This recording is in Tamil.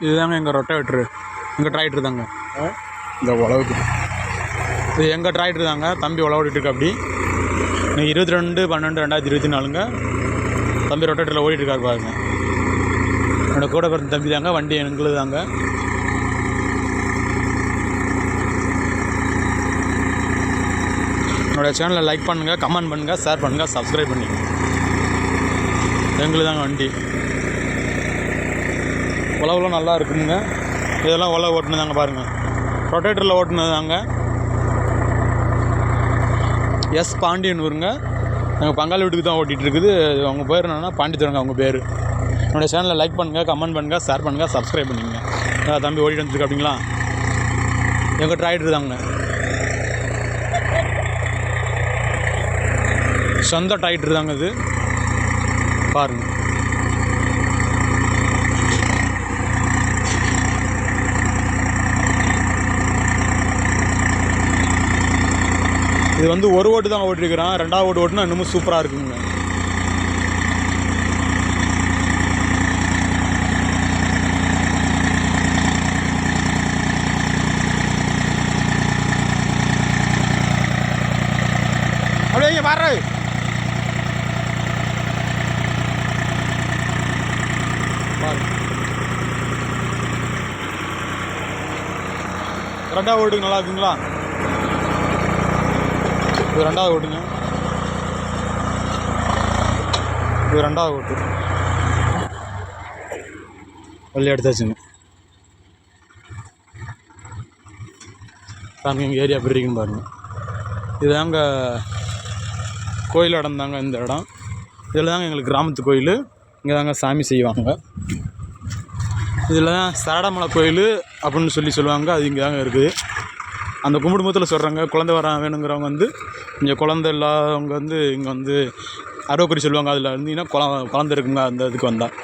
இதுதாங்க எங்கள் ரொட்டவேட்ரு, எங்கள் டிராக்டர் தாங்க. இந்த உழவுக்கு இது எங்கள் டிராக்டர் தாங்க. தம்பி உழவு ஓடிட்டுருக்கு. அப்படி இன்னைக்கு 22/12/2024ங்க தம்பி ரொட்டேட்டரில் ஓடிட்டுருக்காரு பாருங்க. என்னோடய கூட பிறந்த தம்பி தாங்க. வண்டி எங்களுக்கு தாங்க. என்னோடய சேனலை லைக் பண்ணுங்கள், கமெண்ட் பண்ணுங்கள், ஷேர் பண்ணுங்கள், சப்ஸ்கிரைப் பண்ணிங்க. எங்களுக்கு தாங்க வண்டி. உழவுலாம் நல்லா இருக்குங்க. இதெல்லாம் உழவு ஓட்டுனது தாங்க பாருங்கள். ரொட்டேட்டரில் ஓட்டுனது தாங்க. எஸ் பாண்டியன் ஊருங்க. நாங்கள் பங்காளி வீட்டுக்கு தான் ஓட்டிகிட்ருக்குது. அவங்க பேர் என்னென்னா பாண்டித்துறங்க அவங்க பேர். என்னோடய சேனலை லைக் பண்ணுங்கள், கமெண்ட் பண்ணுங்கள், ஷேர் பண்ணுங்கள், சப்ஸ்கிரைப் பண்ணிங்க. தம்பி ஓடிட்டு வந்துருக்கு அப்படிங்களா. எங்கள் டிராக்டர் தாங்க. சொந்த டிராக்டர் தாங்க இது பாருங்கள். இது வந்து ஒரு ஓட்டு தான் ஓட்டிருக்கிறான். ரெண்டாவது ஓட்டு ஓட்டுனா இன்னமும் சூப்பராக இருக்குங்க. அப்படியே பாரு. ரெண்டாவது ஓட்டுக்கு நல்லா இருக்குங்களா. இது ரெண்டாவது ஓட்டுங்க. இது ரெண்டாவது ஓட்டு வெளியே எடுத்தாச்சுங்க. பாருங்க எங்கள் ஏரியா எப்படி இருக்குன்னு பாருங்கள். இது தாங்க கோயில் இடம் தாங்க. இந்த இடம் இதில் தாங்க எங்களுக்கு கிராமத்து கோயில். இங்கே தாங்க சாமி செய்வாங்க. இதில் தான் சரடமலை கோயில் அப்படின்னு சொல்லுவாங்க. அது இங்கே தாங்க இருக்குது. அந்த கும்பிடுமத்தில் சொல்கிறாங்க குழந்தை வர வேணுங்கிறவங்க வந்து இங்கே குழந்தை இல்லாதவங்க வந்து இங்கே வந்து அறுவக்குறி சொல்லுவாங்க. அதில் இருந்தீங்கன்னா குழந்தை இருக்குங்க அந்த இதுக்கு வந்தால்